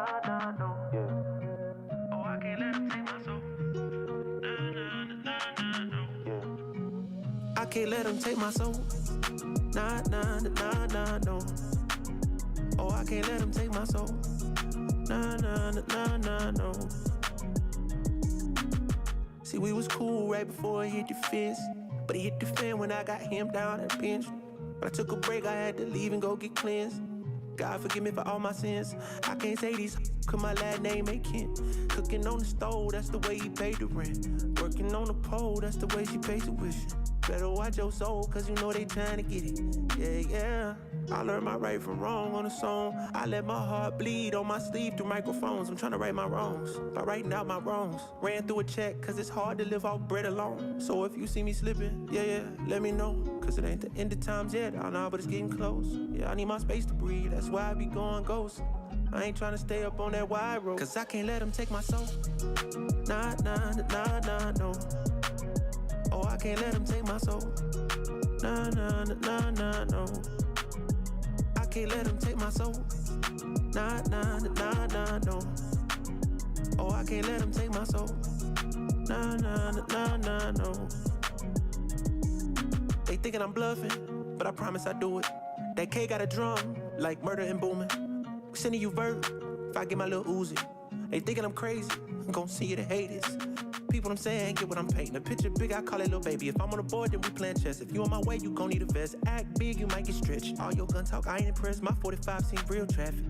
nah, nah, no. Yeah. Oh, I can't let him take my soul. Nah, nah, nah, nah, no. Yeah. I can't let him take my soul. Nah, nah, nah, nah, no. Oh, I can't let him take my soul. Nah, nah, nah, nah, no. See, we was cool right before it hit the fence, but it hit the fan when I got him down at the bench. But I took a break, I had to leave and go get cleansed. God forgive me for all my sins. I can't say these cause my last name ain't Kent. Cooking on the stove, that's the way he paid the rent. Working on the pole, that's the way she pays tuition. Better watch your soul, cause you know they trying to get it. Yeah, yeah. I learned my right from wrong on a song. I let my heart bleed on my sleeve through microphones. I'm trying to right my wrongs by writing out my wrongs. Ran through a check, cause it's hard to live off bread alone. So if you see me slipping, yeah, let me know. Cause it ain't the end of times yet, I know, but it's getting close. Yeah, I need my space to breathe, that's why I be going ghost. I ain't trying to stay up on that wide road, cause I can't let him take my soul. Nah, nah, nah, nah, no. Oh, I can't let him take my soul. Nah, nah, nah, nah, no. I can't let him take my soul. Nah, nah, nah, nah, no. Oh, I can't let him take my soul. Nah, nah, nah, nah, no. They thinking I'm bluffing, but I promise I do it. That K got a drum, like murder and booming. Sending you vert, if I get my little Uzi. They thinking I'm crazy, I'm gon' see you to hate this. People I'm saying, get what I'm painting. A picture big, I call it little baby. If I'm on the board, then we playing chess. If you on my way, you gon' need a vest. Act big, you might get stretched. All your gun talk, I ain't impressed. My 45 seen real traffic.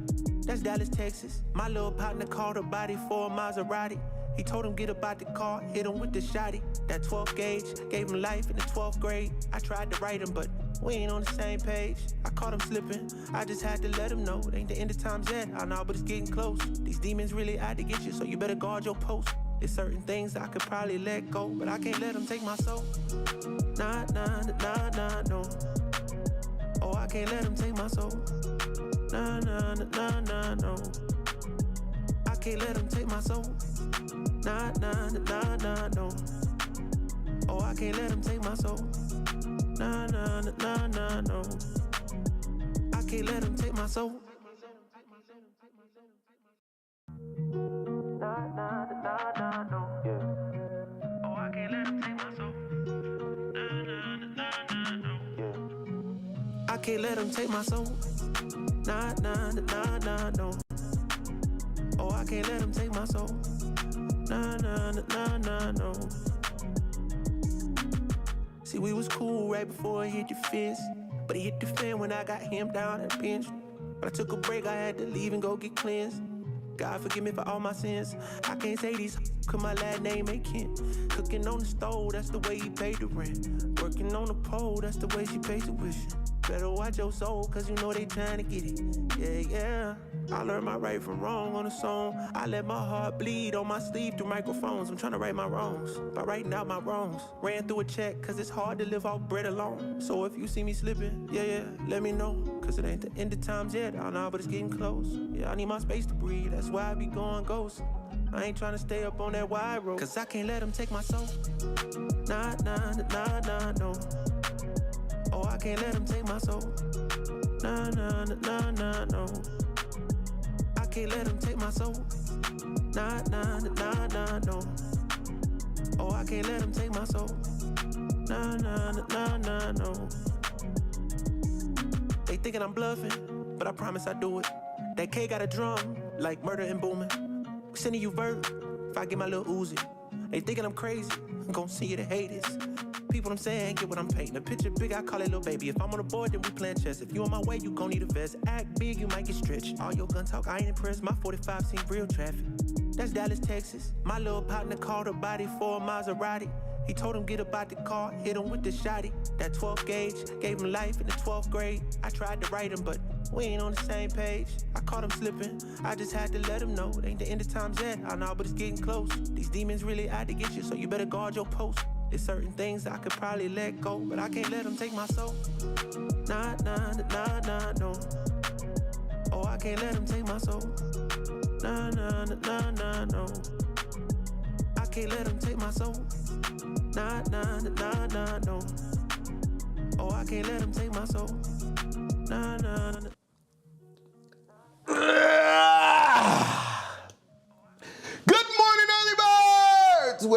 That's Dallas, Texas. My little partner called a body for a Maserati. He told him get about the car, hit him with the shotty. That 12 gauge, gave him life in the 12th grade. I tried to write him, but we ain't on the same page. I caught him slipping, I just had to let him know. It ain't the end of times yet, I know, but it's getting close. These demons really out to get you, so you better guard your post. There's certain things I could probably let go, but I can't let them take my soul. Nah, nah, nah, nah, no. Oh, I can't let them take my soul. Nah, nah, nah, nah, no. I can't let them take my soul. Nah, nah, nah, nah, no. Oh, I can't let them take my soul. Nah, nah, nah, nah, no. I can't let them take my soul. Nah, nah, nah, nah, no. Yeah. Oh, I can't let him take my soul. Nah, nah, nah, nah, no. Yeah. I can't let him take my soul. Nah, nah, nah, nah, no. Oh, I can't let him take my soul. Nah, nah, nah, nah, no. See, we was cool right before it hit the fence, but it hit the fan when I got him down at the bench. But I took a break, I had to leave and go get cleansed. God forgive me for all my sins. I can't say these cause my last name ain't Kent. Cooking on the stove, that's the way he paid the rent. Working on the pole, that's the way she pays tuition. Better watch your soul, cause you know they trying to get it. Yeah, yeah. I learned my right from wrong on a song. I let my heart bleed on my sleeve through microphones. I'm trying to right my wrongs by writing out my wrongs. Ran through a check, cause it's hard to live off bread alone. So if you see me slipping, yeah, let me know. Cause it ain't the end of times yet, I know, but it's getting close. Yeah, I need my space to breathe, that's why I be going ghost. I ain't trying to stay up on that wide road, cause I can't let him take my soul. Nah, nah, nah, nah, no. Oh, I can't let him take my soul. Nah, nah, nah, nah, no. I can't let him take my soul. Nah, nah, nah, nah, no. Oh, I can't let him take my soul. Nah, nah, nah, nah, no. They thinking I'm bluffing, but I promise I do it. That K got a drum, like murder and booming. Sending you vert, if I get my little Uzi. They thinking I'm crazy, I'm gon' see you to hate this. People I'm saying, get what I'm painting. A picture big, I call it little baby. If I'm on the board, then we playing chess. If you on my way, you gon' need a vest. Act big, you might get stretched. All your gun talk, I ain't impressed. My 45 seen real traffic. That's Dallas, Texas. My little partner called a body for a Maserati. He told him get about the car, hit him with the shotty. That 12 gauge, gave him life in the 12th grade. I tried to write him, but we ain't on the same page. I caught him slipping, I just had to let him know. It ain't the end of times yet, I know, but it's getting close. These demons really out to get you, so you better guard your post. There's certain things I could probably let go, but I can't let them take my soul. Nah, nah, nah, nah, no. Oh, I can't let them take my soul. Nah, nah, nah, nah, no. I can't let them take my soul. Nah, nah, nah, nah, no. Oh, I can't let them take my soul. Nah, nah, nah.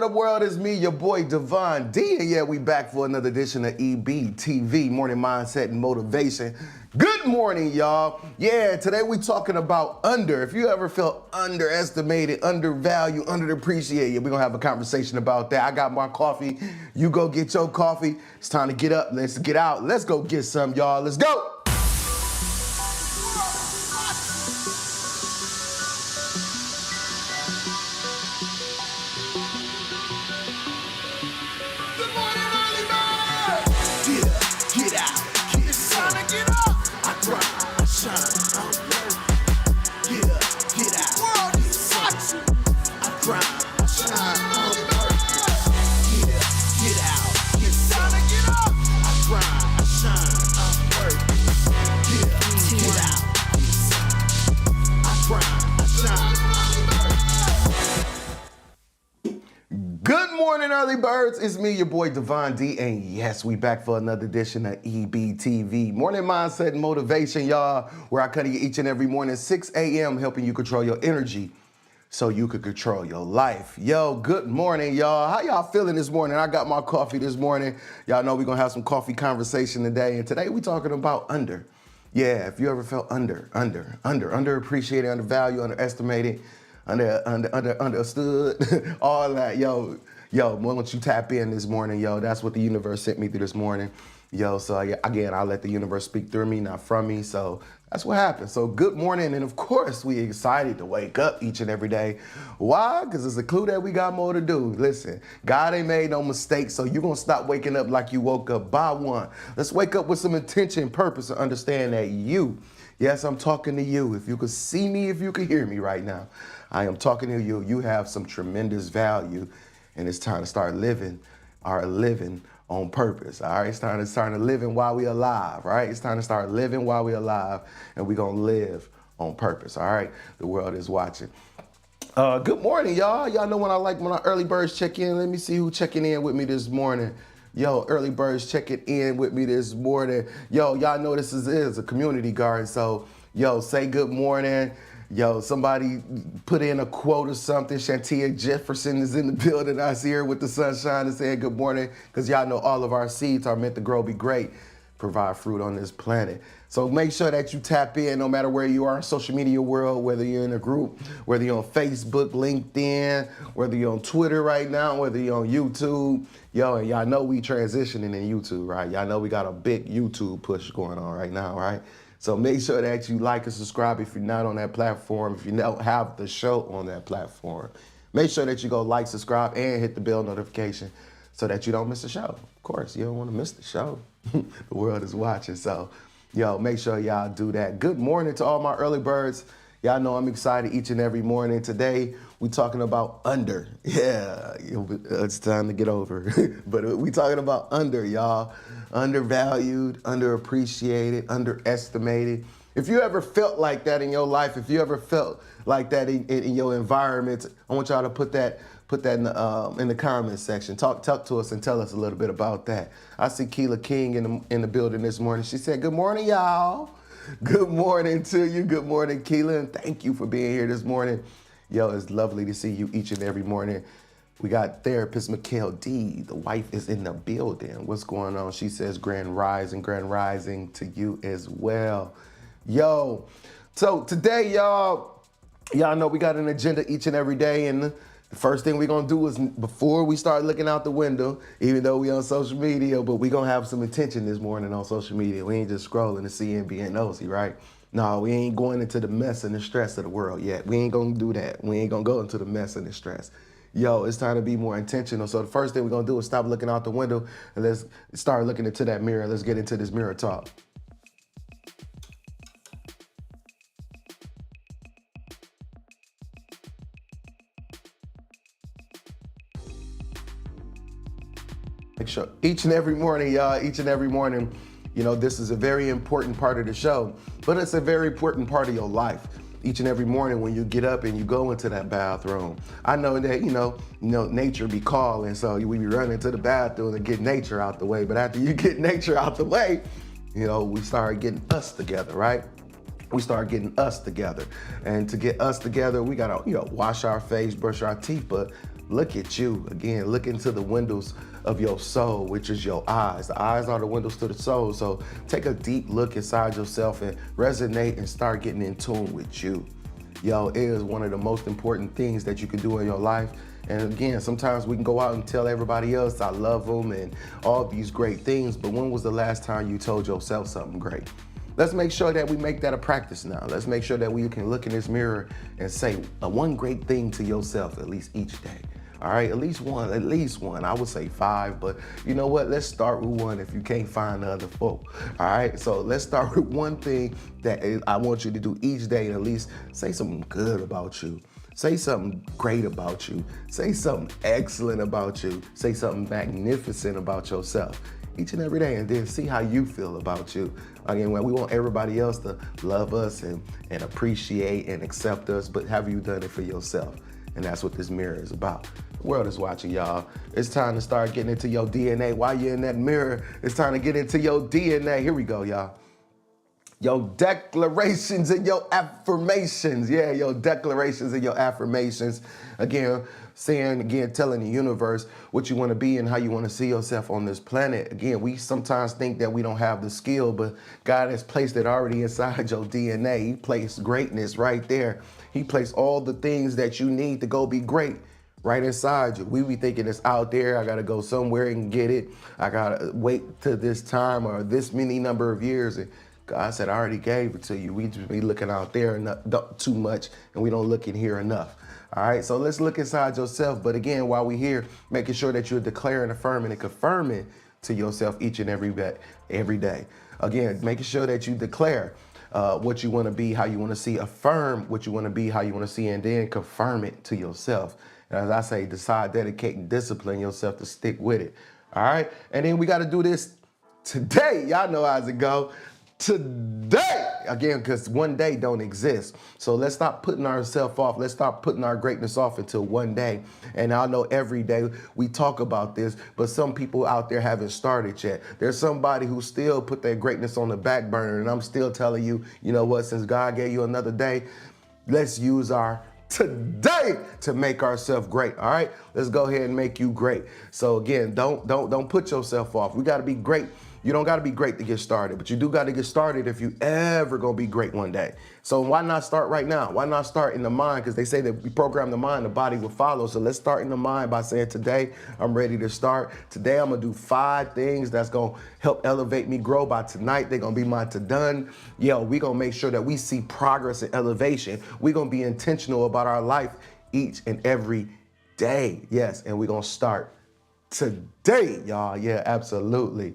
up, world? It's me, your boy, Devon D. And yeah, we back for another edition of EBTV, Morning Mindset and Motivation. Good morning, y'all. Yeah, today we talking about under. If you ever felt underestimated, undervalued, underappreciated, we're going to have a conversation about that. I got my coffee. You go get your coffee. It's time to get up. Let's get out. Let's go get some, y'all. Let's go. Good morning, early birds. It's me, your boy, Devon D. And yes, we back for another edition of EBTV, Morning Mindset and Motivation, y'all, where I cut you each and every morning, 6 a.m., helping you control your energy so you could control your life. Yo, good morning, y'all. How y'all feeling this morning? I got my coffee this morning. Y'all know we're going to have some coffee conversation today. And today we talking about under. Yeah, if you ever felt underappreciated, undervalued, underestimated, understood, all that, yo, why don't you tap in this morning, yo? That's what the universe sent me through this morning, yo. So again, I let the universe speak through me, not from me. So that's what happened. So good morning, and of course, we excited to wake up each and every day. Why? Because it's a clue that we got more to do. Listen, God ain't made no mistakes, so you're gonna stop waking up like you woke up by one. Let's wake up with some intention, purpose, and understand that you. Yes, I'm talking to you. If you could see me, if you could hear me right now, I am talking to you. You have some tremendous value, and it's time to start living on purpose. All right, it's time to living while we alive. Right, it's time to start living while we alive, and we're gonna live on purpose. All right, the world is watching. Good morning, y'all. Y'all know when our early birds check in. Let me see who checking in with me this morning. Yo, early birds checking in with me this morning. Yo, y'all know this is a community garden, so yo, say good morning. Yo, somebody put in a quote or something. Shantia Jefferson is in the building. I see her with the sunshine and saying good morning, because y'all know all of our seeds are meant to grow, be great, provide fruit on this planet. So make sure that you tap in no matter where you are in social media world, whether you're in a group, whether you're on Facebook, LinkedIn, whether you're on Twitter right now, whether you're on YouTube. Yo, and y'all know we transitioning in YouTube, right? Y'all know we got a big YouTube push going on right now, right? So make sure that you like and subscribe if you're not on that platform, if you don't have the show on that platform. Make sure that you go like, subscribe, and hit the bell notification so that you don't miss the show. Of course, you don't want to miss the show. The world is watching, so yo, make sure y'all do that. Good morning to all my early birds. Y'all know I'm excited each and every morning. Today, we talking about under. Yeah, it's time to get over. But we talking about under, y'all. Undervalued, underappreciated, underestimated. If you ever felt like that in your life, if you ever felt like that in your environment, I want y'all to put that in the comments section. Talk to us and tell us a little bit about that. I see Keela King in the building this morning. She said, good morning, y'all. Good morning to you. Good morning, Keela, and thank you for being here this morning. Yo, it's lovely to see you each and every morning. We got therapist Mikhail D. The wife is in the building. What's going on? She says grand rising to you as well. Yo, so today, y'all know we got an agenda each and every day, and the first thing we're gonna do is, before we start looking out the window, even though we on social media, but we gonna have some intention this morning on social media. We ain't just scrolling to see and being nosy, right? No, we ain't going into the mess and the stress of the world yet. We ain't gonna do that. We ain't gonna go into the mess and the stress. Yo, it's time to be more intentional. So the first thing we're gonna do is stop looking out the window and let's start looking into that mirror. Let's get into this mirror talk. Make sure each and every morning, y'all, you know, this is a very important part of the show, but it's a very important part of your life. Each and every morning when you get up and you go into that bathroom. I know that, you know, nature be calling, so we be running to the bathroom to get nature out the way. But after you get nature out the way, you know, we start getting us together, right? We start getting us together. And to get us together, we gotta, wash our face, brush our teeth, but Look at you. Again, look into the windows of your soul, which is your eyes. The eyes are the windows to the soul. So take a deep look inside yourself and resonate and start getting in tune with you. Yo, it is one of the most important things that you can do in your life. And again, sometimes we can go out and tell everybody else I love them and all these great things, but when was the last time you told yourself something great? Let's make sure that we make that a practice now. Let's make sure that we can look in this mirror and say one great thing to yourself at least each day. All right, at least one. I would say 5, but you know what? Let's start with 1 if you can't find the other 4. All right, so let's start with one thing that I want you to do each day and at least say something good about you. Say something great about you. Say something excellent about you. Say something magnificent about yourself each and every day, and then see how you feel about you. Again, we want everybody else to love us and appreciate and accept us, but have you done it for yourself? And that's what this mirror is about. The world is watching, y'all. It's time to start getting into your DNA. While you're in that mirror, it's time to get into your DNA. Here we go, y'all. Your declarations and your affirmations. Yeah, your declarations and your affirmations. Again, telling the universe what you want to be and how you want to see yourself on this planet. Again, we sometimes think that we don't have the skill, but God has placed it already inside your DNA. He placed greatness right there. He placed all the things that you need to go be great right inside you. We be thinking it's out there. I got to go somewhere and get it. I got to wait to this time or this many number of years. And God said, I already gave it to you. We just be looking out there not too much, and we don't look in here enough. All right, so let's look inside yourself. But again, while we're here, making sure that you're declaring, affirming, and confirming to yourself each and every day. Again, making sure that you declare what you want to be, how you want to see, affirm what you want to be, how you want to see, and then confirm it to yourself. And as I say, decide, dedicate, and discipline yourself to stick with it. All right, and then we got to do this today. Y'all know how's it go. Today, again, because one day don't exist. So let's stop putting ourselves off. Let's stop putting our greatness off until one day. And I know every day we talk about this, but some people out there haven't started yet. There's somebody who still put their greatness on the back burner. And I'm still telling you, you know what, since God gave you another day, let's use our today to make ourselves great. All right, let's go ahead and make you great. So again, don't put yourself off. We got to be great. You don't got to be great to get started, but you do got to get started if you ever gonna be great one day. So why not start right now? Why not start in the mind? Because they say that we program the mind, the body will follow. So let's start in the mind by saying, today I'm ready to start. Today I'm gonna do 5 things that's gonna help elevate me, grow. By tonight, they're gonna be my to done. Yo, we gonna make sure that we see progress and elevation. We gonna be intentional about our life each and every day. Yes, and we gonna start today, y'all. Yeah, absolutely.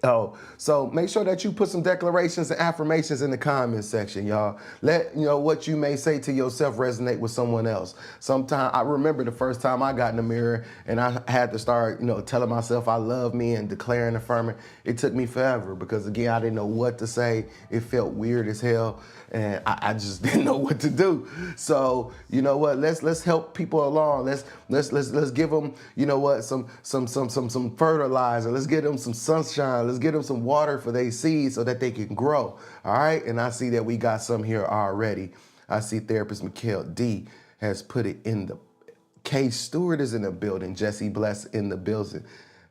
Oh, so make sure that you put some declarations and affirmations in the comments section, y'all. Let what you may say to yourself resonate with someone else. Sometimes I remember the first time I got in the mirror and I had to start, telling myself I love me and declaring, affirming. It took me forever because again, I didn't know what to say. It felt weird as hell, and I just didn't know what to do. So you know what? Let's help people along. Let's give them some fertilizer. Let's give them some sunshine. Let's give them some water for their seeds so that they can grow. All right. And I see that we got some here already. I see therapist Mikhail D has put it in the K Stewart is in the building. Jesse Bless in the building.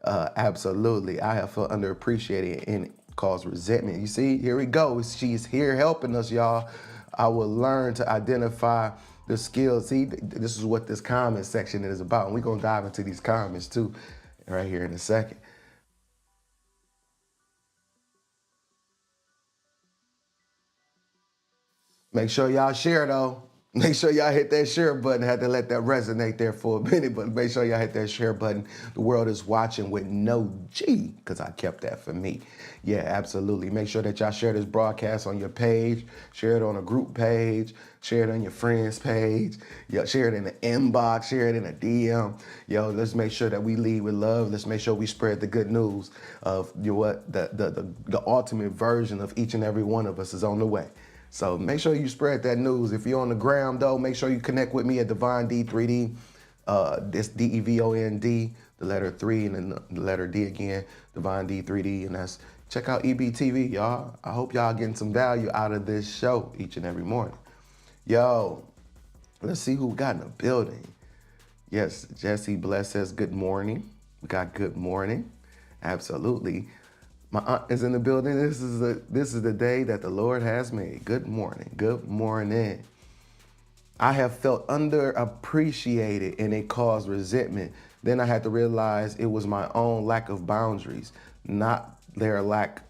Absolutely. I have felt underappreciated and it caused resentment. You see, here we go. She's here helping us, y'all. I will learn to identify the skills. See, this is what this comment section is about. And we're going to dive into these comments too right here in a second. Make sure y'all share though. Make sure y'all hit that share button. Had to let that resonate there for a minute, but make sure y'all hit that share button. The world is watching with no G, because I kept that for me. Yeah, absolutely. Make sure that y'all share this broadcast on your page, share it on a group page, share it on your friends page, share it in the inbox, share it in a DM. Yo, let's make sure that we lead with love. Let's make sure we spread the good news of the ultimate version of each and every one of us is on the way. So make sure you spread that news. If you're on the gram, though, make sure you connect with me at Divine D3D. This DEVOND, the letter 3, and then the letter D again, Divine D3D. And that's, check out EBTV, y'all. I hope y'all getting some value out of this show each and every morning. Yo, let's see who we got in the building. Yes, Jesse Bless says good morning. We got good morning. Absolutely. My aunt is in the building. This is the day that the Lord has made. Good morning. Good morning. I have felt underappreciated and it caused resentment. Then I had to realize it was my own lack of boundaries, not their lack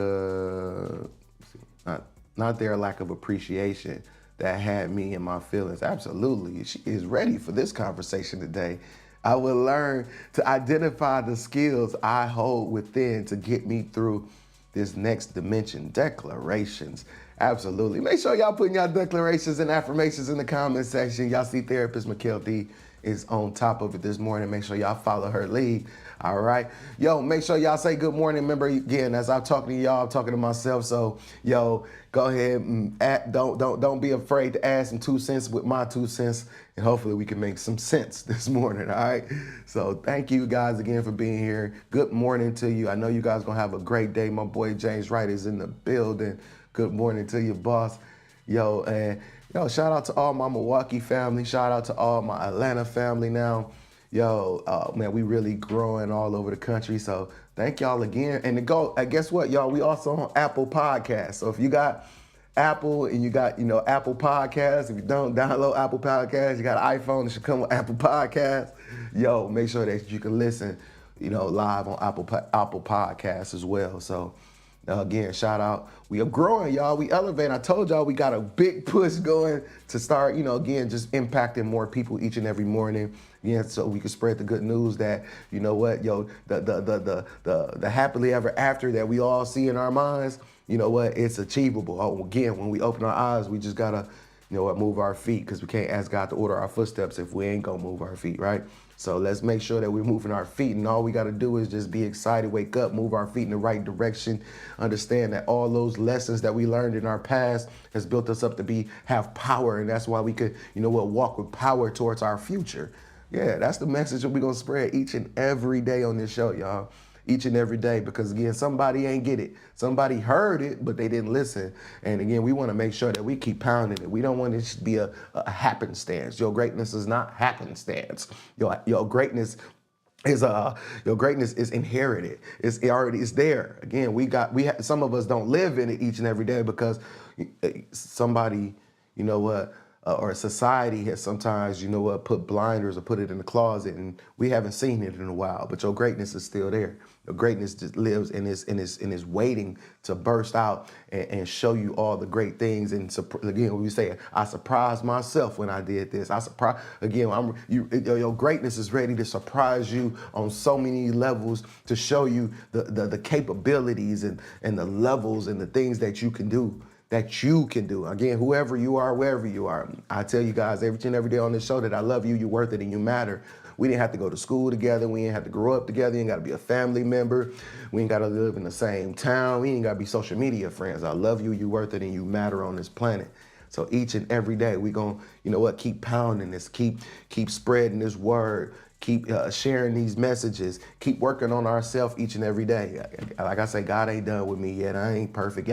of, not, not their lack of appreciation that had me in my feelings. Absolutely. She is ready for this conversation today. I will learn to identify the skills I hold within to get me through this next dimension. Declarations. Absolutely. Make sure y'all putting y'all declarations and affirmations in the comment section. Y'all see therapist Mikhail D is on top of it this morning. Make sure y'all follow her lead. All right. Yo, make sure y'all say good morning. Remember, again, as I'm talking to y'all, I'm talking to myself. So, yo, go ahead and don't be afraid to add some 2 cents with my 2 cents. And hopefully we can make some sense this morning. All right. So thank you guys again for being here. Good morning to you. I know you guys going to have a great day. My boy James Wright is in the building. Good morning to you, boss. Yo, and yo, shout out to all my Milwaukee family. Shout out to all my Atlanta family now. Yo, man, we really growing all over the country. So thank y'all again. And guess what, y'all? We also on Apple Podcasts. So if you got Apple and you got, Apple Podcasts, if you don't download Apple Podcasts, you got an iPhone, it should come with Apple Podcasts. Yo, make sure that you can listen, live on Apple Podcasts as well. So again, shout out. We are growing, y'all. We elevate. I told y'all we got a big push going to start, again, just impacting more people each and every morning. Yeah, so we can spread the good news that, the happily ever after that we all see in our minds, it's achievable. Again, when we open our eyes, we just gotta, move our feet, because we can't ask God to order our footsteps if we ain't gonna move our feet, right? So let's make sure that we're moving our feet, and all we got to do is just be excited, wake up, move our feet in the right direction, understand that all those lessons that we learned in our past has built us up to have power, and that's why we could, walk with power towards our future. Yeah, that's the message that we're going to spread each and every day on this show, y'all. Each and every day, because again, somebody ain't get it. Somebody heard it, but they didn't listen. And again, we want to make sure that we keep pounding it. We don't want it to be a happenstance. Your greatness is not happenstance. Your greatness is inherited. It's there. Again, some of us don't live in it each and every day because somebody, or society has sometimes, put blinders or put it in the closet, and we haven't seen it in a while. But your greatness is still there. Your greatness just lives and is waiting to burst out and show you all the great things. And again, when we say, I surprised myself when I did this. Your greatness is ready to surprise you on so many levels, to show you the capabilities and the levels and the things that you can do. Again, whoever you are, wherever you are. I tell you guys every day on this show that I love you, you're worth it, and you matter. We didn't have to go to school together. We didn't have to grow up together. You ain't got to be a family member. We ain't got to live in the same town. We ain't got to be social media friends. I love you, you're worth it, and you matter on this planet. So each and every day, we going to, keep pounding this, keep spreading this word, keep sharing these messages, keep working on ourselves each and every day. Like I say, God ain't done with me yet. I ain't perfect.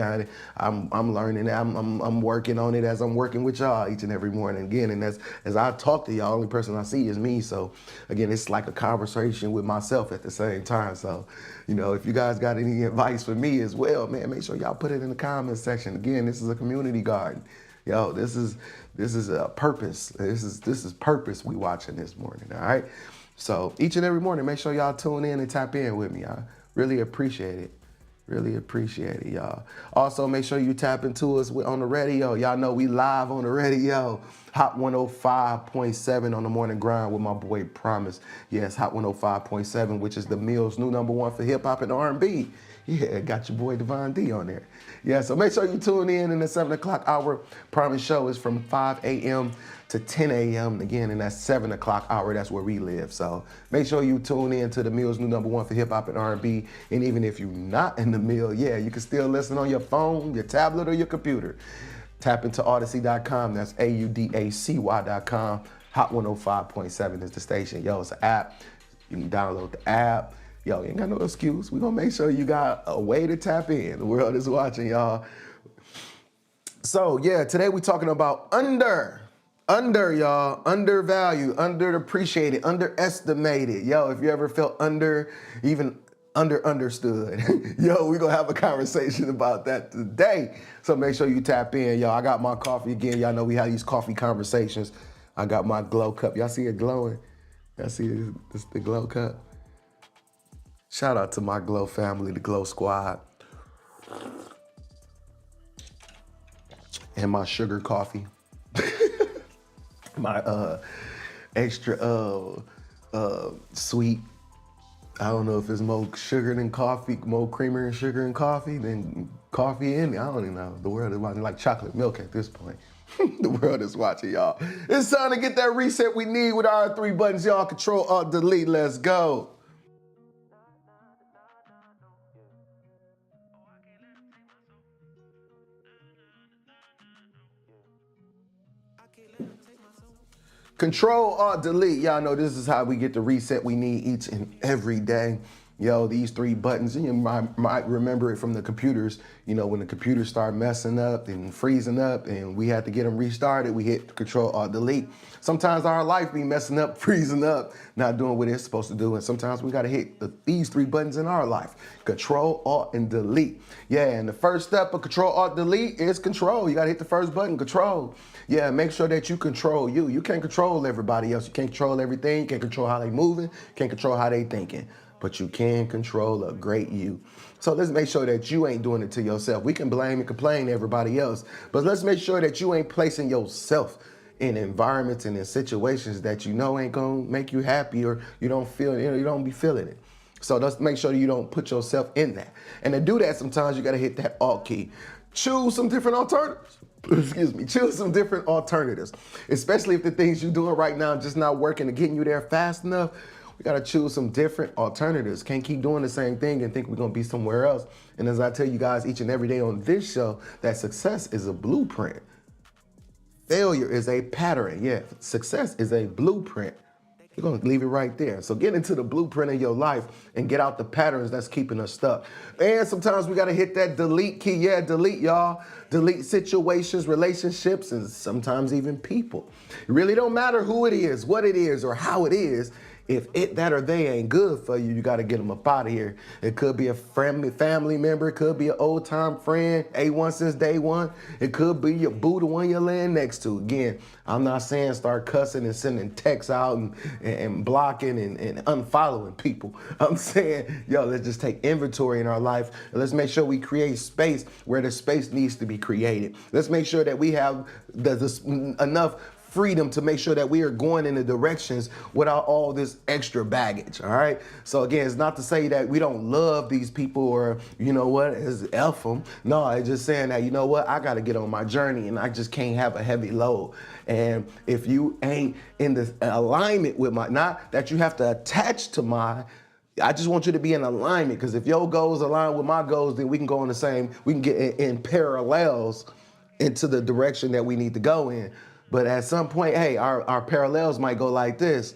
I'm learning. I'm working on it as I'm working with y'all each and every morning. Again, and as I talk to y'all, the only person I see is me. So again, it's like a conversation with myself at the same time. So, if you guys got any advice for me as well, man, make sure y'all put it in the comment section. Again, this is a community garden. Yo, this is a purpose. This is purpose we watching this morning. All right. So each and every morning, make sure y'all tune in and tap in with me. I really appreciate it. Really appreciate it, y'all. Also, make sure you tap into us on the radio. Y'all know we live on the radio. Hot 105.7 on the morning grind with my boy Promise. Yes, Hot 105.7, which is the Mill's new #1 for hip hop and R&B. Yeah, got your boy Devon D on there. Yeah, so make sure you tune in the 7 o'clock hour. Promise show is from 5 a.m. to 10 a.m. Again, in that 7 o'clock hour, that's where we live. So make sure you tune in to the Mill's new #1 for hip hop and R&B. And even if you're not in the Mill, yeah, you can still listen on your phone, your tablet, or your computer. Tap into Odyssey.com. That's AUDACY.com. Hot 105.7 is the station. Yo, it's an app. You can download the app. Yo, you ain't got no excuse. We're going to make sure you got a way to tap in. The world is watching, y'all. So, yeah, today we're talking about under. Y'all, undervalued, underappreciated, underestimated. Yo, if you ever felt even understood, yo, we're gonna have a conversation about that today. So make sure you tap in, y'all. I got my coffee again. Y'all know we have these coffee conversations. I got my glow cup. Y'all see it glowing? Y'all see this the glow cup? Shout out to my glow family, the glow squad. And my sugar coffee. My extra sweet. I don't know if it's more sugar than coffee, more creamer and sugar and coffee than coffee in it. I don't even know. The world is watching like chocolate milk at this point. The world is watching, y'all. It's time to get that reset we need with our 3 buttons, y'all. Control, Alt, Delete. Let's go. Control, Alt, Delete. Y'all know this is how we get the reset we need each and every day. Yo, these 3 buttons, and you might remember it from the computers. You know, when the computers start messing up and freezing up and we had to get them restarted, we hit Control, Alt, Delete. Sometimes our life be messing up, freezing up, not doing what it's supposed to do. And sometimes we got to hit these 3 buttons in our life. Control, Alt, and Delete. Yeah, and the first step of Control, Alt, Delete is control. You got to hit the first button, control. Yeah, make sure that you control you. You can't control everybody else. You can't control everything. You can't control how they moving. Can't control how they thinking. But you can control a great you. So let's make sure that you ain't doing it to yourself. We can blame and complain to everybody else, but let's make sure that you ain't placing yourself in environments and in situations that you know ain't gonna make you happy, or you don't feel, you don't be feeling it. So let's make sure you don't put yourself in that. And to do that, sometimes you gotta hit that Alt key. Choose some different alternatives. Excuse me, choose some different alternatives, especially if the things you're doing right now just not working and getting you there fast enough. We gotta choose some different alternatives. Can't keep doing the same thing and think we're gonna be somewhere else. And as I tell you guys each and every day on this show, that success is a blueprint. Failure is a pattern. Yeah, success is a blueprint. We're gonna leave it right there. So get into the blueprint of your life and get out the patterns that's keeping us stuck. And sometimes we gotta hit that delete key. Yeah, delete, y'all. Delete situations, relationships, and sometimes even people. It really don't matter who it is, what it is, or how it is. If it, that, or they ain't good for you, you got to get them up out of here. It could be a family member. It could be an old time friend, A1 since day one. It could be your boo, the one you're laying next to. Again, I'm not saying start cussing and sending texts out and blocking and unfollowing people. I'm saying, yo, let's just take inventory in our life. And let's make sure we create space where the space needs to be created. Let's make sure that we have enough freedom to make sure that we are going in the directions without all this extra baggage, all right? So again, it's not to say that we don't love these people or, you know what, is F them. No, it's just saying that, you know what, I got to get on my journey and I just can't have a heavy load. And if you ain't in this alignment with my, not that you have to attach to my, I just want you to be in alignment, because if your goals align with my goals, then we can go in the same, we can get in parallels into the direction that we need to go in. But at some point, hey, our parallels might go like this.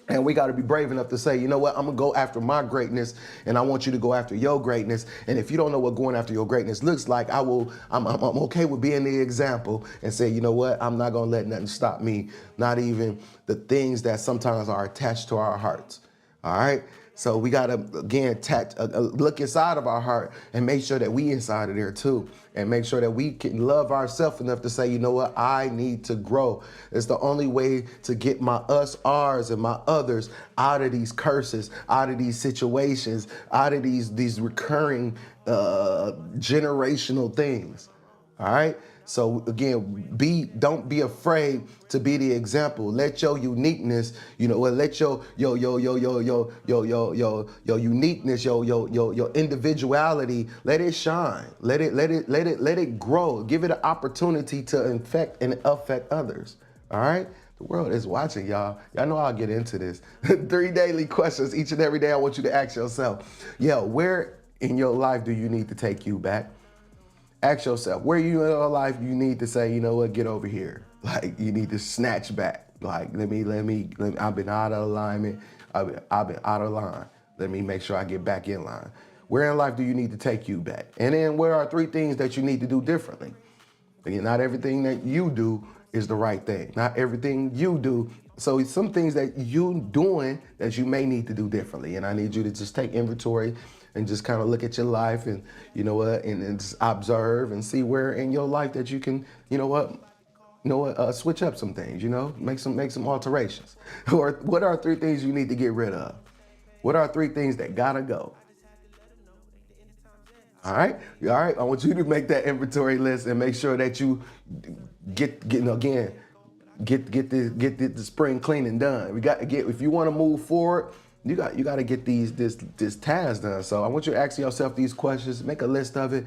And we got to be brave enough to say, you know what, I'm going to go after my greatness, and I want you to go after your greatness. And if you don't know what going after your greatness looks like, I'm okay with being the example and say, you know what, I'm not going to let nothing stop me, not even the things that sometimes are attached to our hearts. All right? So we got to, again, look inside of our heart and make sure that we inside of there too. And make sure that we can love ourselves enough to say, you know what, I need to grow. It's the only way to get my us, ours, and my others out of these curses, out of these situations, out of these recurring generational things. All right. So again, don't be afraid to be the example. Let your uniqueness, you know, let your uniqueness, your individuality, let it shine. Let it grow. Give it an opportunity to infect and affect others. All right. The world is watching, y'all. Y'all know I'll get into this. 3 daily questions each and every day. I want you to ask yourself, where in your life do you need to take you back? Ask yourself, where you in your life you need to say, you know what, get over here. Like, you need to snatch back. Like, let me, I've been out of alignment. I've been out of line. Let me make sure I get back in line. Where in life do you need to take you back? And then where are 3 things that you need to do differently? Again, not everything that you do is the right thing. Not everything you do. So some things that you doing that you may need to do differently. And I need you to just take inventory and just kind of look at your life and you know what, and just observe and see where in your life that you can, switch up some things, make some alterations. Or what are 3 things you need to get rid of? What are 3 things that gotta go? All right. I want you to make that inventory list and make sure that you get the spring cleaning done. We got to get, if you want to move forward, you got to get this task done. So I want you to ask yourself these questions, make a list of it,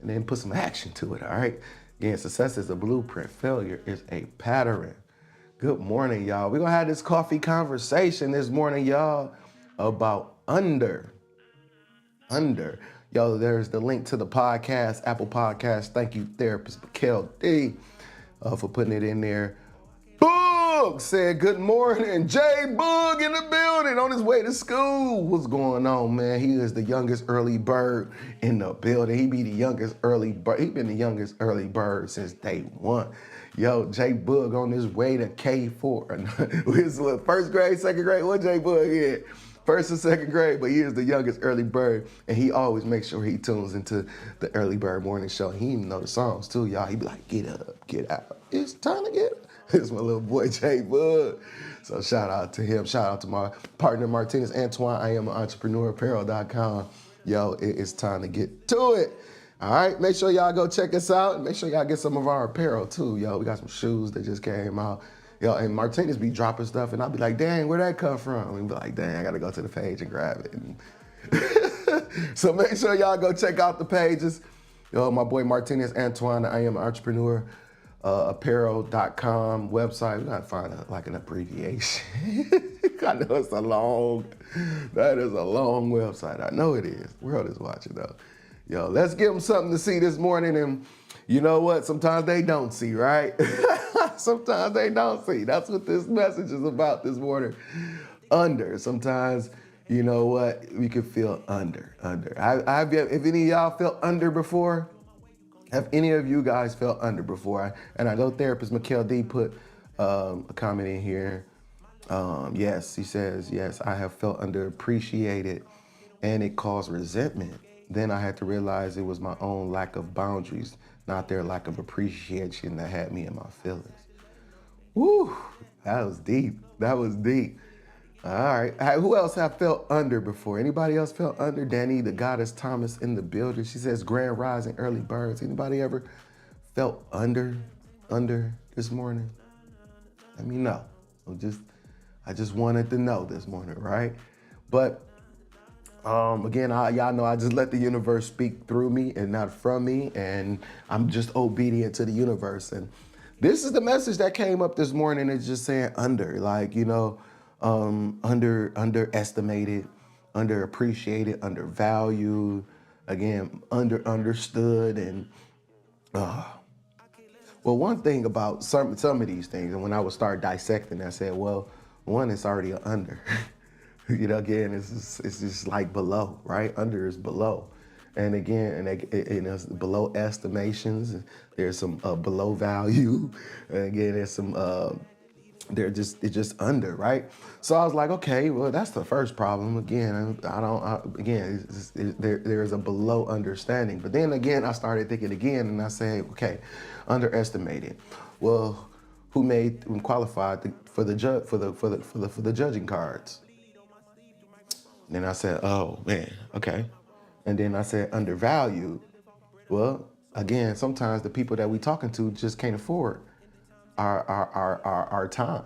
and then put some action to it. All right. Again, success is a blueprint. Failure is a pattern. Good morning, y'all. We're gonna have this coffee conversation this morning, y'all, about under. Yo, there's the link to the podcast, Apple Podcast. Thank you, therapist Mikkel D, for putting it in there. Boog said, good morning. Jay Boog in the building on his way to school. What's going on, man? He is the youngest early bird in the building. He be the youngest early bird. He been the youngest early bird since day one. Yo, Jay Boog on his way to K4. His first grade, second grade, what Jay Boog in? First and second grade, but he is the youngest early bird, and he always makes sure he tunes into the early bird morning show. He even know the songs too, y'all. He be like, get up, get out. It's time to get up. It's my little boy, Jay Bud. So shout out to him. Shout out to my partner, Martinez Antoine. I am an entrepreneurapparel.com. Yo, it is time to get to it. All right, make sure y'all go check us out. Make sure y'all get some of our apparel too, yo. We got some shoes that just came out. Yo, and Martinez be dropping stuff, and I'll be like, dang, where'd that come from? And be like, dang, I gotta go to the page and grab it. So make sure y'all go check out the pages. Yo, my boy Martinez Antoine, I am an entrepreneur, apparel.com website. We gotta find an abbreviation. I know it's that is a long website. I know it is. The world is watching though. Yo, let's give them something to see this morning, and you know what? Sometimes they don't see, right? Sometimes they don't see. That's what this message is about this morning. Under. Sometimes, you know what? We can feel under. If any of y'all felt under before, have any of you guys felt under before? And I know therapist Mikkel D put a comment in here. Yes, he says, yes, I have felt underappreciated and it caused resentment. Then I had to realize it was my own lack of boundaries, not their lack of appreciation that had me in my feelings. Woo, that was deep. That was deep. All right. Who else have felt under before? Anybody else felt under? Danny, the goddess Thomas in the building. She says, grand rising, early birds. Anybody ever felt under this morning? Let me know. I just wanted to know this morning, right? But again, y'all know I just let the universe speak through me and not from me, and I'm just obedient to the universe. And this is the message that came up this morning. It's just saying under, like, underestimated, underappreciated, undervalued, again, understood. And well, one thing about some of these things, and when I would start dissecting, I said, well, one, it's already an under. Again, it's just like below, right? Under is below. And again, it's below estimations. There's some below value. And again, there's some, it's just under, right? So I was like, okay, well, that's the first problem. Again, there's a below understanding. But then again, I started thinking again, and I said, okay, underestimated. Well, who qualified for the judging cards? And then I said, oh man, okay. And then I said undervalued. Well, again, sometimes the people that we talking to just can't afford our time.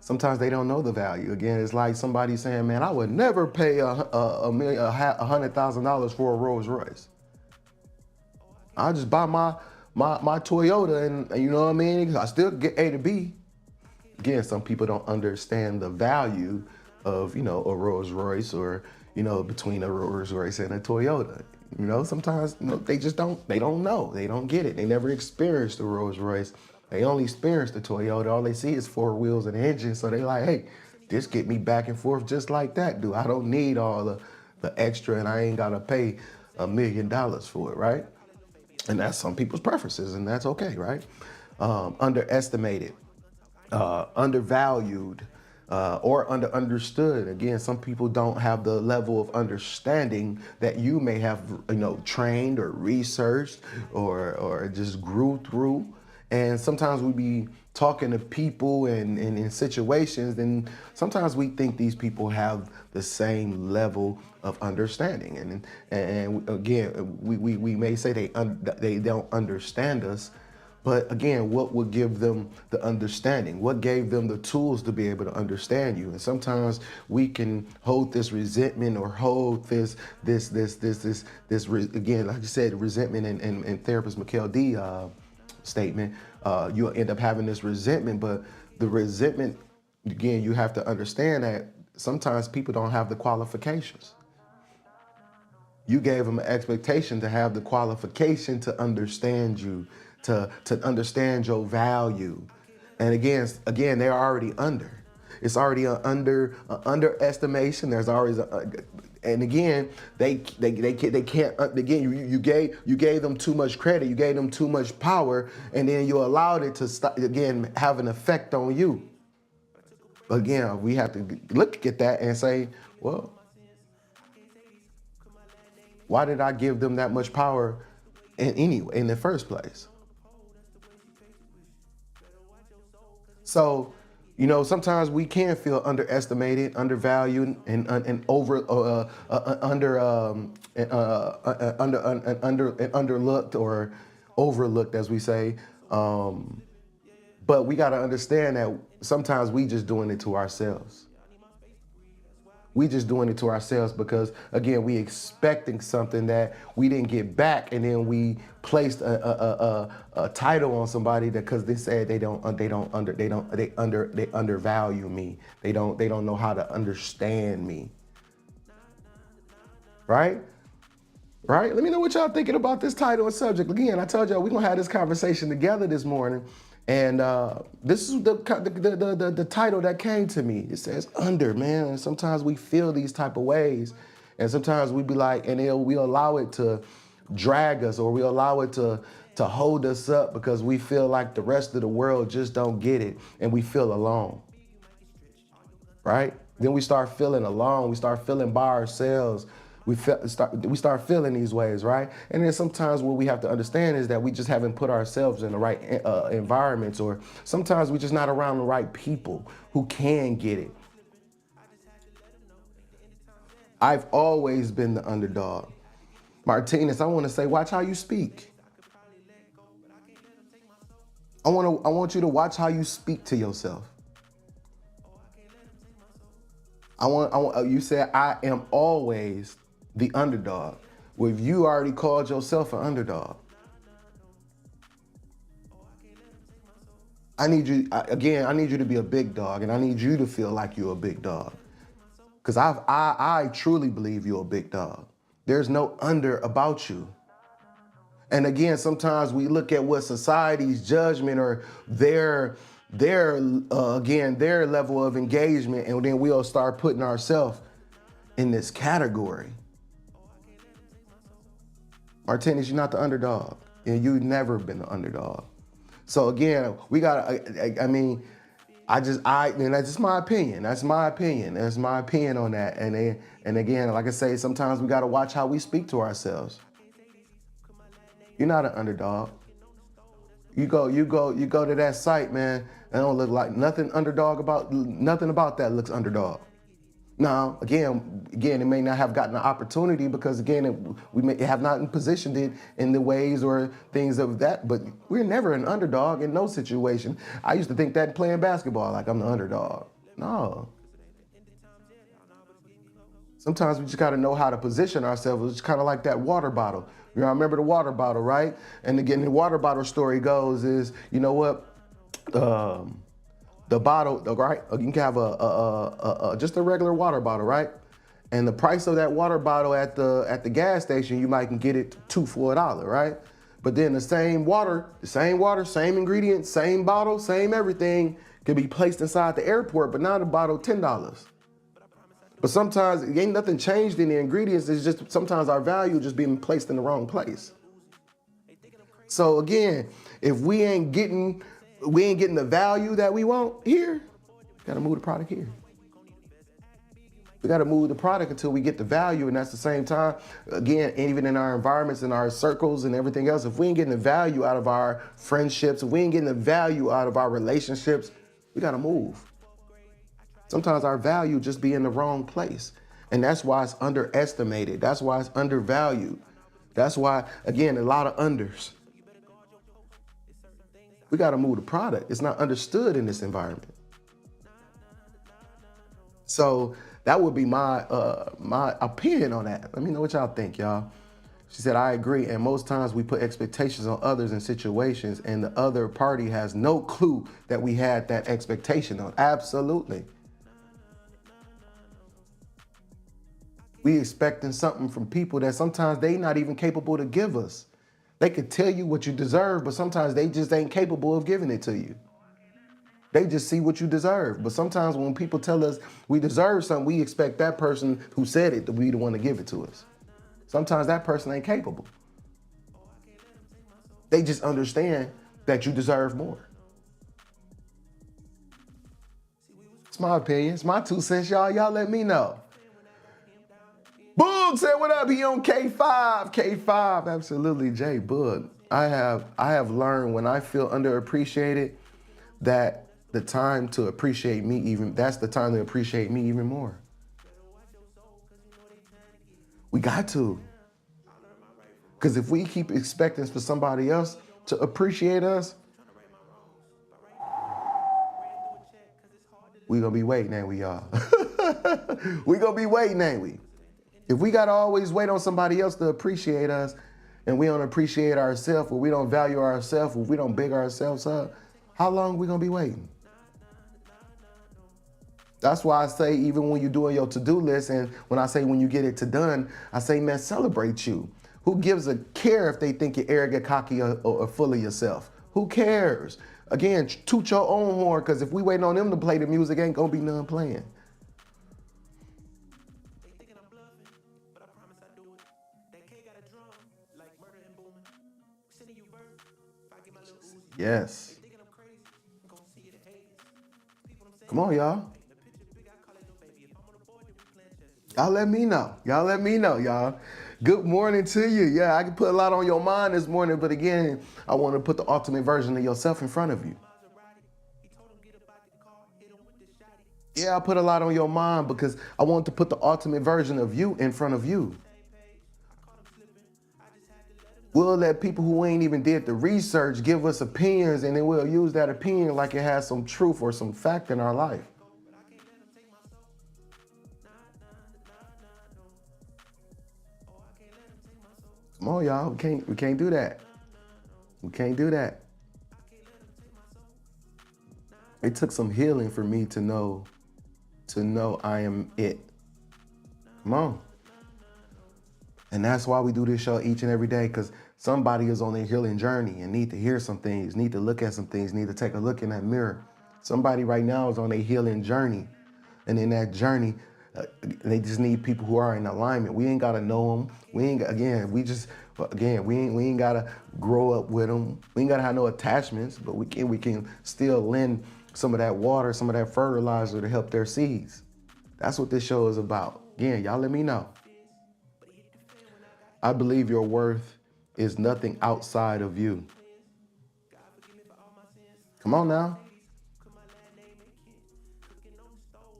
Sometimes they don't know the value. Again, it's like somebody saying, man, I would never pay $100,000 for a Rolls Royce. I'll just buy my Toyota and you know what I mean? I still get A to B. Again, some people don't understand the value of, a Rolls Royce or, between a Rolls Royce and a Toyota. Sometimes they just don't know. They don't get it. They never experienced the Rolls Royce. They only experienced the Toyota. All they see is 4 wheels and an engine. So they like, hey, this get me back and forth just like that, dude. I don't need all the extra and I ain't got to pay $1 million for it, right? And that's some people's preferences, and that's okay, right? Underestimated, undervalued, or understood. Again, some people don't have the level of understanding that you may have, trained or researched or just grew through. And sometimes we be talking to people and in situations, and sometimes we think these people have the same level of understanding. And again, we may say they don't understand us, but again, what would give them the understanding? What gave them the tools to be able to understand you? And sometimes we can hold this resentment or hold again, like you said, resentment and therapist Mikhail D statement. You'll end up having this resentment, but the resentment, again, you have to understand that sometimes people don't have the qualifications. You gave them an expectation to have the qualification to understand you, to understand your value. And again, they're already under. It's already underestimation. There's always and again, they can't. Again, you gave them too much credit. You gave them too much power, and then you allowed it to stop, again, have an effect on you. Again, we have to look at that and say, well, why did I give them that much power in the first place? So, sometimes we can feel underestimated, undervalued, and underlooked or overlooked, as we say. But we got to understand that sometimes we just doing it to ourselves. We just doing it to ourselves because, again, we expecting something that we didn't get back, and then we placed a title on somebody because they said they undervalue me. They don't know how to understand me. Right? Right? Let me know what y'all thinking about this title and subject. Again, I told y'all we're gonna have this conversation together this morning. And this is the title that came to me. It says under, man. And sometimes we feel these type of ways. And sometimes we be like, and we allow it to drag us, or we allow it to hold us up because we feel like the rest of the world just don't get it. And we feel alone. Right? Then we start feeling alone. We start feeling by ourselves. We start feeling these ways, right? And then sometimes what we have to understand is that we just haven't put ourselves in the right environments, or sometimes we're just not around the right people who can get it. I've always been the underdog. Martinez, I want to say, watch how you speak. I want you to watch how you speak to yourself. You said, I am always the underdog. Well, if you already called yourself an underdog, I need you to be a big dog, and I need you to feel like you're a big dog. Because I truly believe you're a big dog. There's no under about you. And again, sometimes we look at what society's judgment or their level of engagement, and then we'll start putting ourselves in this category. Martinez, you're not the underdog, and you've never been the underdog. So again, we gotta. And that's just my opinion. That's my opinion. That's my opinion on that. And again, like I say, sometimes we gotta watch how we speak to ourselves. You're not an underdog. You go to that site, man. It don't look like nothing about that looks underdog. Now, again, it may not have gotten an opportunity because, again, we may have not positioned it in the ways or things of that, but we're never an underdog in no situation. I used to think that playing basketball, like I'm the underdog. No. Sometimes we just got to know how to position ourselves. It's kind of like that water bottle. I remember the water bottle, right? And again, the water bottle story goes is, you know what? The bottle, right? You can have just a regular water bottle, right? And the price of that water bottle at the gas station, you might can get it $2 for $1, right? But then the same water, same ingredients, same bottle, same everything can be placed inside the airport, but now the bottle $10. But sometimes it ain't nothing changed in the ingredients. It's just sometimes our value just being placed in the wrong place. So again, if we ain't getting the value that we want here, we gotta move the product here. We got to move the product until we get the value. And that's the same time, again, even in our environments, in our circles and everything else, if we ain't getting the value out of our friendships, if we ain't getting the value out of our relationships, we got to move. Sometimes our value just be in the wrong place. And that's why it's underestimated. That's why it's undervalued. That's why, again, a lot of unders. We got to move the product. It's not understood in this environment. So that would be my opinion on that. Let me know what y'all think, y'all. She said, I agree. And most times we put expectations on others in situations and the other party has no clue that we had that expectation on. Absolutely. We expecting something from people that sometimes they not even capable to give us. They could tell you what you deserve, but sometimes they just ain't capable of giving it to you. They just see what you deserve. But sometimes when people tell us we deserve something, we expect that person who said it to be the one to give it to us. Sometimes that person ain't capable. They just understand that you deserve more. It's my opinion. It's my 2 cents, y'all. Y'all let me know. Boog said, what up? He on K5. K5. Absolutely, Jay Boog. I have learned when I feel underappreciated that the time to appreciate me that's the time to appreciate me even more. We got to. Because if we keep expecting for somebody else to appreciate us, we gonna be waiting, ain't we, y'all? We gonna be waiting, ain't we? If we gotta always wait on somebody else to appreciate us and we don't appreciate ourselves, or we don't value ourselves, or we don't big ourselves up, how long we gonna be waiting? That's why I say, even when you're doing your to-do list, and when I say when you get it to done, I say, man, celebrate you. Who gives a care if they think you're arrogant, cocky, or full of yourself? Who cares? Again, toot your own horn, because if we waiting on them to play the music, ain't gonna be none playing. Yes. Come on, y'all. Y'all let me know. Y'all let me know, y'all. Good morning to you. Yeah, I can put a lot on your mind this morning, but again, I want to put the ultimate version of yourself in front of you. Yeah, I put a lot on your mind because I want to put the ultimate version of you in front of you. We'll let people who ain't even did the research give us opinions, and then we'll use that opinion like it has some truth or some fact in our life. Come on, y'all. We can't do that. We can't do that. It took some healing for me to know I am it. Come on. And that's why we do this show each and every day, because somebody is on their healing journey and need to hear some things, need to look at some things, need to take a look in that mirror. Somebody right now is on their healing journey. And in that journey, they just need people who are in alignment. We ain't got to know them. We ain't got to grow up with them. We ain't got to have no attachments, but we can still lend some of that water, some of that fertilizer to help their seeds. That's what this show is about. Again, y'all let me know. I believe your worth is nothing outside of you. Come on now.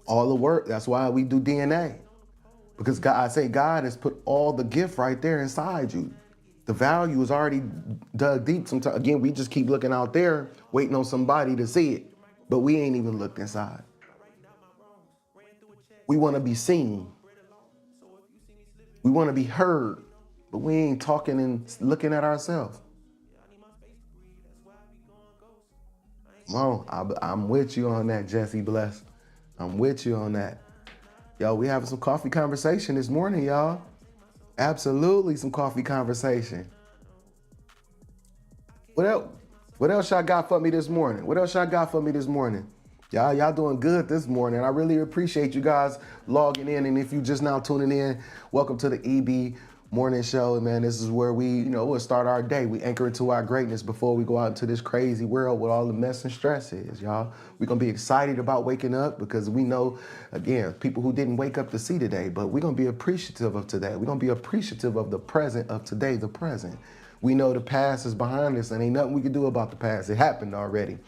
All the work. That's why we do DNA. Because God has put all the gift right there inside you. The value is already dug deep. Sometimes, again, we just keep looking out there, waiting on somebody to see it. But we ain't even looked inside. We want to be seen. We want to be heard. But we ain't talking and looking at ourselves. Come on, I'm with you on that, Jesse Bless. I'm with you on that. Yo, we having some coffee conversation this morning, y'all. Absolutely some coffee conversation. What else y'all got for me this morning? Y'all doing good this morning. I really appreciate you guys logging in. And if you just now tuning in, welcome to the EB morning show. Man, this is where we'll start our day. We anchor into our greatness before we go out into this crazy world with all the mess and stress is, y'all. We're going to be excited about waking up because we know, again, people who didn't wake up to see today, but we're going to be appreciative of today. We're going to be appreciative of the present of today, the present. We know the past is behind us and ain't nothing we can do about the past. It happened already.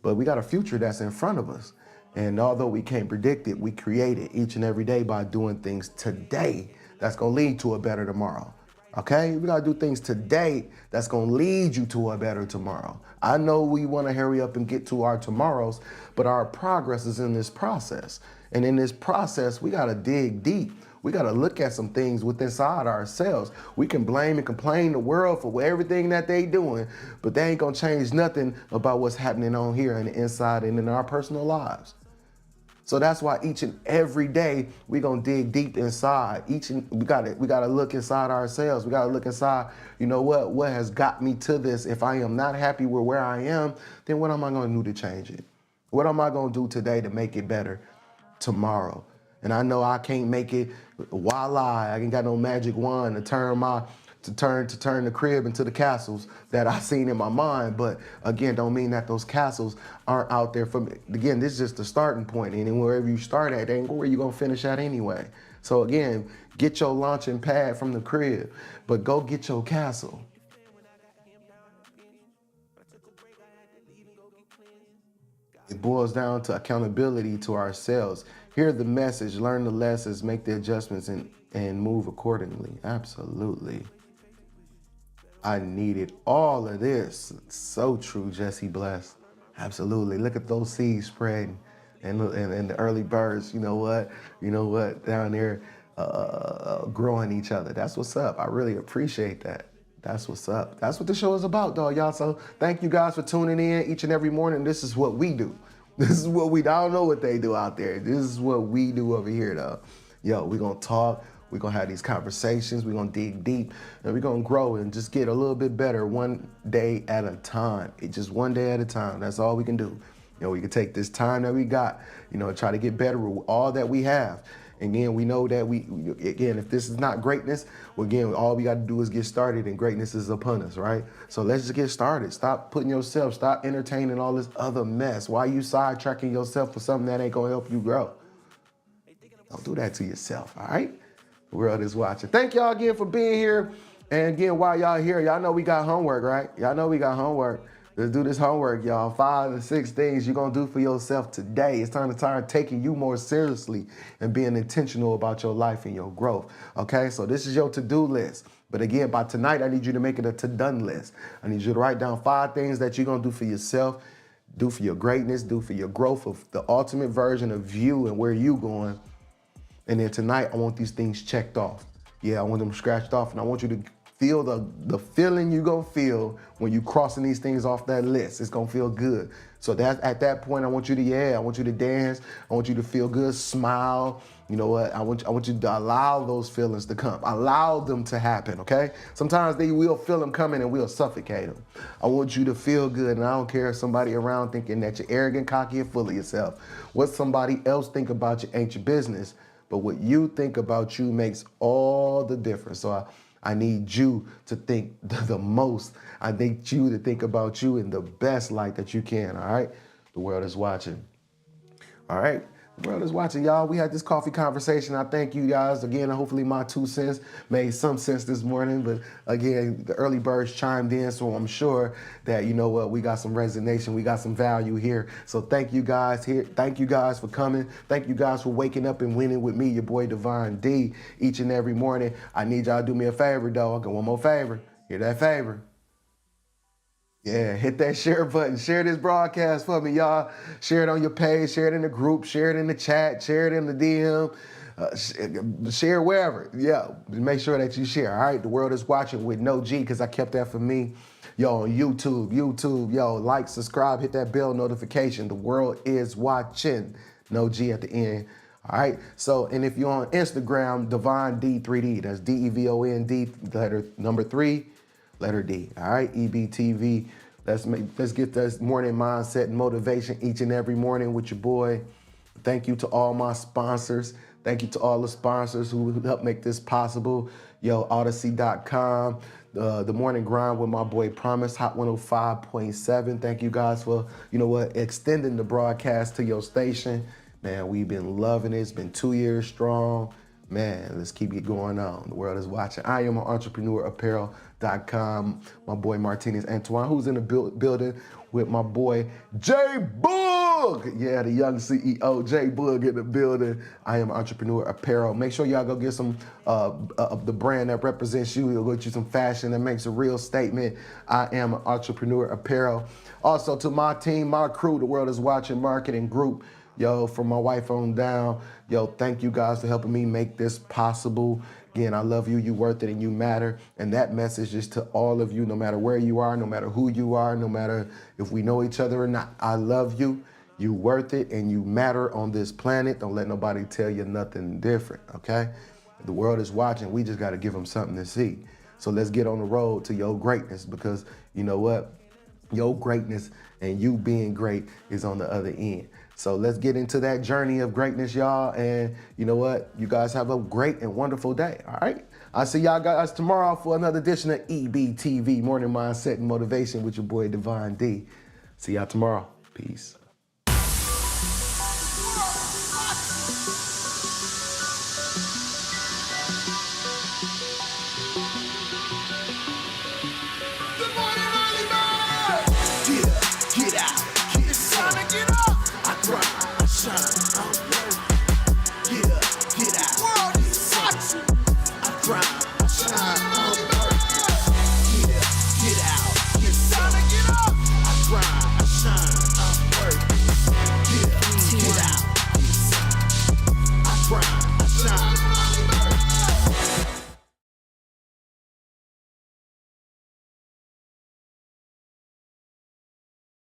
But we got a future that's in front of us. And although we can't predict it, we create it each and every day by doing things today that's going to lead to a better tomorrow. Okay? We got to do things today that's going to lead you to a better tomorrow. I know we want to hurry up and get to our tomorrows, but our progress is in this process. And in this process, we got to dig deep. We got to look at some things within inside ourselves. We can blame and complain the world for everything that they doing, but they ain't going to change nothing about what's happening on here and the inside and in our personal lives. So that's why each and every day we gonna dig deep inside. We gotta look inside ourselves. We gotta look inside. You know what has got me to this? If I am not happy with where I am, then what am I gonna do to change it? What am I gonna do today to make it better tomorrow? And I know I can't make it. Voila! I ain't got no magic wand to turn the crib into the castles that I seen in my mind. But again, don't mean that those castles aren't out there for me. Again, this is just the starting point. And wherever you start at, ain't where you gonna finish at anyway. So again, get your launching pad from the crib, but go get your castle. It boils down to accountability to ourselves. Hear the message, learn the lessons, make the adjustments, and move accordingly. Absolutely. I needed all of this. So true, Jesse Blessed. Absolutely. Look at those seeds spreading and the early birds, you know what, down there growing each other. That's what's up. I really appreciate that. That's what's up. That's what the show is about, though, y'all. So thank you guys for tuning in each and every morning. This is what we do. This is what I don't know what they do out there. This is what we do over here, though. Yo, we're going to talk. We're going to have these conversations. We're going to dig deep. And we're going to grow and just get a little bit better one day at a time. It's just one day at a time. That's all we can do. We can take this time that we got, try to get better with all that we have. Again, we know that again, if this is not greatness, well, again, all we got to do is get started and greatness is upon us, right? So let's just get started. Stop stop entertaining all this other mess. Why are you sidetracking yourself for something that ain't going to help you grow? Don't do that to yourself, all right? The world is watching. Thank y'all again for being here. And again, while y'all here, y'all know we got homework, right? Y'all know we got homework. Let's do this homework, y'all. 5 and 6 things you're going to do for yourself today. It's time to start taking you more seriously and being intentional about your life and your growth. Okay, so this is your to-do list. But again, by tonight, I need you to make it a to-done list. I need you to write down 5 things that you're going to do for yourself, do for your greatness, do for your growth of the ultimate version of you and where you going. And then tonight, I want these things checked off. Yeah, I want them scratched off, and I want you to feel the feeling you're going to feel when you crossing these things off that list. It's going to feel good. So at that point, I want you to dance. I want you to feel good, smile. You know what? I want you to allow those feelings to come. Allow them to happen, okay? Sometimes they will feel them coming and we'll suffocate them. I want you to feel good, and I don't care if somebody around thinking that you're arrogant, cocky, and full of yourself. What somebody else think about you ain't your business, but what you think about you makes all the difference. So I need you to think the most. I need you to think about you in the best light that you can, all right? The world is watching. All right? The world is watching, y'all. We had this coffee conversation. I thank you guys. Again, hopefully my 2 cents made some sense this morning. But again, the early birds chimed in, so I'm sure that, we got some resonation. We got some value here. So thank you guys here. Thank you guys for coming. Thank you guys for waking up and winning with me, your boy Divine D, each and every morning. I need y'all to do me a favor, though. I got one more favor. Hear that favor? Yeah, hit that share button. Share this broadcast for me, y'all. Share it on your page. Share it in the group. Share it in the chat. Share it in the DM. Share wherever. Yeah, make sure that you share. All right, the world is watching with no G because I kept that for me. Yo, on YouTube. Yo, like, subscribe, hit that bell notification. The world is watching. No G at the end. All right. So, and if you're on Instagram, Divine D3D. That's DEVOND, letter number 3. Letter D, all right, EBTV. Let's get this morning mindset and motivation each and every morning with your boy. Thank you to all my sponsors. Thank you to all the sponsors who help make this possible. Yo, Odyssey.com. The Morning Grind with my boy Promise, Hot 105.7. Thank you guys for, extending the broadcast to your station. Man, we've been loving it. It's been 2 years strong. Man, let's keep it going on. The world is watching. I am on entrepreneurapparel.com. My boy Martinez Antoine, who's in the building with my boy J Boog. Yeah, the young CEO, J Boog in the building. I am Entrepreneur Apparel. Make sure y'all go get some of the brand that represents you. You'll get you some fashion that makes a real statement. I am Entrepreneur Apparel. Also to my team, my crew, the world is watching marketing group. Yo, from my wife on down, yo, thank you guys for helping me make this possible. Again, I love you, you worth it, and you matter. And that message is to all of you, no matter where you are, no matter who you are, no matter if we know each other or not. I love you, you worth it, and you matter on this planet. Don't let nobody tell you nothing different, okay? The world is watching. We just got to give them something to see. So let's get on the road to your greatness, because you know what? Your greatness and you being great is on the other end. So let's get into that journey of greatness, y'all. And you know what? You guys have a great and wonderful day, all right? I'll see y'all guys tomorrow for another edition of EBTV, Morning Mindset and Motivation with your boy, Divine D. See y'all tomorrow. Peace.